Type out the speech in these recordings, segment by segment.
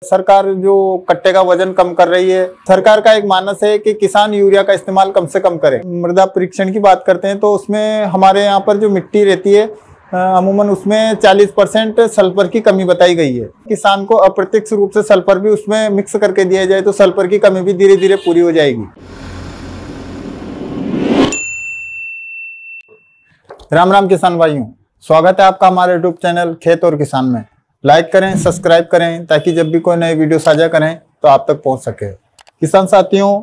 सरकार जो कट्टे का वजन कम कर रही है, सरकार का एक मानस है कि किसान यूरिया का इस्तेमाल कम से कम करे। मृदा परीक्षण की बात करते हैं तो उसमें हमारे यहाँ पर जो मिट्टी रहती है अमूमन उसमें 40% सल्फर की कमी बताई गई है। किसान को अप्रत्यक्ष रूप से सल्फर भी उसमें मिक्स करके दिया जाए तो सल्फर की कमी भी धीरे धीरे पूरी हो जाएगी। राम राम किसान भाइयों, स्वागत है आपका हमारे यूट्यूब चैनल खेत और किसान में। लाइक करें, सब्सक्राइब करें ताकि जब भी कोई नई वीडियो साझा करें तो आप तक पहुंच सके। किसान साथियों,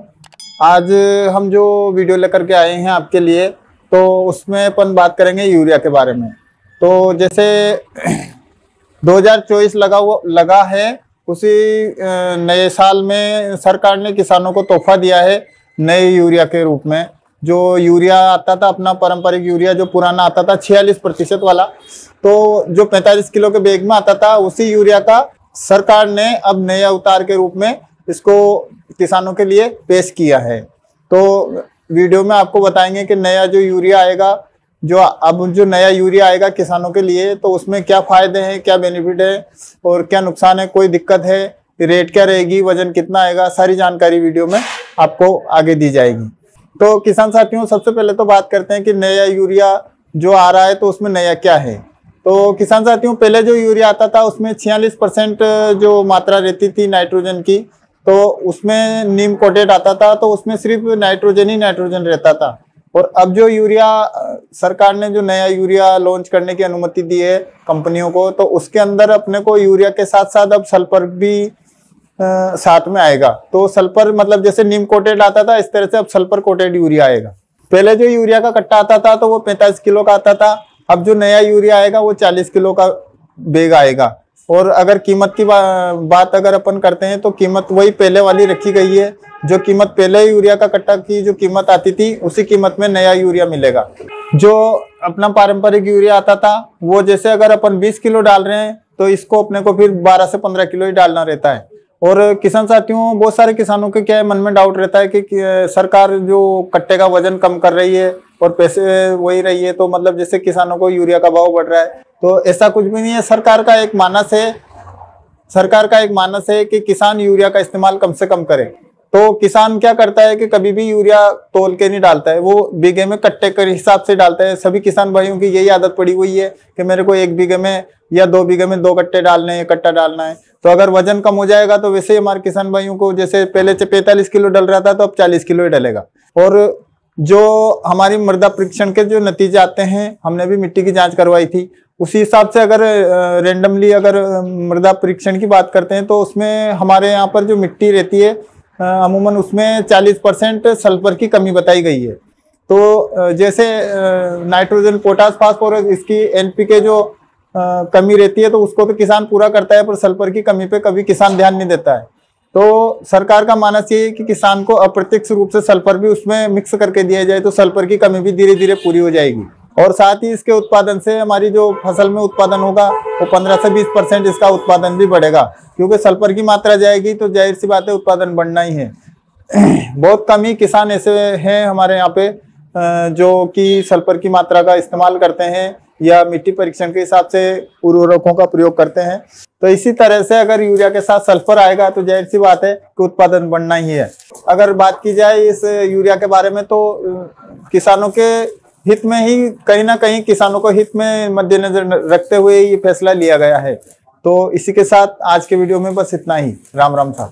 आज हम जो वीडियो लेकर के आए हैं आपके लिए तो उसमें अपन बात करेंगे यूरिया के बारे में। तो जैसे 2024 लगा है, उसी नए साल में सरकार ने किसानों को तोहफा दिया है नए यूरिया के रूप में। जो यूरिया आता था, अपना पारंपरिक यूरिया जो पुराना आता था 46% वाला, तो जो 45 किलो के बैग में आता था, उसी यूरिया का सरकार ने अब नया अवतार के रूप में इसको किसानों के लिए पेश किया है। तो वीडियो में आपको बताएंगे कि नया जो यूरिया आएगा, जो नया यूरिया आएगा किसानों के लिए, तो उसमें क्या फायदे हैं, क्या बेनिफिट है और क्या नुकसान है, कोई दिक्कत है, रेट क्या रहेगी, वजन कितना आएगा, सारी जानकारी वीडियो में आपको आगे दी जाएगी। तो किसान साथियों, सबसे पहले तो बात करते हैं कि नया यूरिया जो आ रहा है तो उसमें नया क्या है। तो किसान साथियों, पहले जो यूरिया आता था उसमें 46% जो मात्रा रहती थी नाइट्रोजन की, तो उसमें नीम कोटेड आता था, तो उसमें सिर्फ नाइट्रोजन ही नाइट्रोजन रहता था। और अब जो यूरिया सरकार ने जो नया यूरिया लॉन्च करने की अनुमति दी है कंपनियों को, तो उसके अंदर अपने को यूरिया के साथ साथ अब सल्फर भी साथ में आएगा। तो सल्फर मतलब जैसे नीम कोटेड आता था, इस तरह से अब सल्फर कोटेड यूरिया आएगा। पहले जो यूरिया का कट्टा आता था तो वो 45 किलो का आता था, अब जो नया यूरिया आएगा वो 40 किलो का बैग आएगा। और अगर कीमत की बात अगर अपन करते हैं तो कीमत वही पहले वाली रखी गई है। जो कीमत पहले यूरिया का कट्टा की जो कीमत आती थी, उसी कीमत में नया यूरिया मिलेगा। जो अपना पारंपरिक यूरिया आता था, वो जैसे अगर अपन 20 किलो डाल रहे हैं तो इसको अपने को फिर 12 से 15 किलो ही डालना रहता है। और किसान साथियों, बहुत सारे किसानों के क्या है, मन में डाउट रहता है कि सरकार जो कट्टे का वजन कम कर रही है और पैसे वही रही है, तो मतलब जैसे किसानों को यूरिया का भाव बढ़ रहा है। तो ऐसा कुछ भी नहीं है। सरकार का एक मानस है कि किसान यूरिया का इस्तेमाल कम से कम करे। तो किसान क्या करता है कि कभी भी यूरिया तोल के नहीं डालता है, वो बीघे में कट्टे के हिसाब से डालता है। सभी किसान भाइयों की यही आदत पड़ी हुई है कि मेरे को 1 बीघे में या 2 बीघे में 2 कट्टे डालने हैं, कट्टा डालना है। तो अगर वजन कम हो जाएगा तो वैसे ही हमारे किसान भाइयों को, जैसे पहले से 45 किलो डल रहा था तो अब 40 किलो ही डलेगा। और जो हमारी मृदा परीक्षण के जो नतीजे आते हैं, हमने भी मिट्टी की जांच करवाई थी, उसी हिसाब से अगर रेंडमली अगर मृदा परीक्षण की बात करते हैं तो उसमें हमारे यहाँ पर जो मिट्टी रहती है अमूमन उसमें 40% सल्फर की कमी बताई गई है। तो जैसे नाइट्रोजन, पोटास, फास्फोरस, इसकी एनपीके जो कमी रहती है तो उसको तो किसान पूरा करता है, पर सल्फर की कमी पे कभी किसान ध्यान नहीं देता है। तो सरकार का मानस ये है कि किसान को अप्रत्यक्ष रूप से सल्फर भी उसमें मिक्स करके दिया जाए तो सल्फर की कमी भी धीरे धीरे पूरी हो जाएगी। और साथ ही इसके उत्पादन से हमारी जो फसल में उत्पादन होगा वो 15 से 20% इसका उत्पादन भी बढ़ेगा, क्योंकि सल्फर की मात्रा जाएगी तो जाहिर सी बात है उत्पादन बढ़ना ही है। बहुत कम ही किसान ऐसे हैं हमारे यहाँ पे जो कि सल्फर की मात्रा का इस्तेमाल करते हैं या मिट्टी परीक्षण के हिसाब से उर्वरकों का प्रयोग करते हैं। तो इसी तरह से अगर यूरिया के साथ सल्फर आएगा तो जाहिर सी बात है कि उत्पादन बढ़ना ही है। अगर बात की जाए इस यूरिया के बारे में तो किसानों के हित में ही, कहीं ना कहीं किसानों को हित में मद्देनजर रखते हुए ये फैसला लिया गया है। तो इसी के साथ आज के वीडियो में बस इतना ही। राम राम साहब।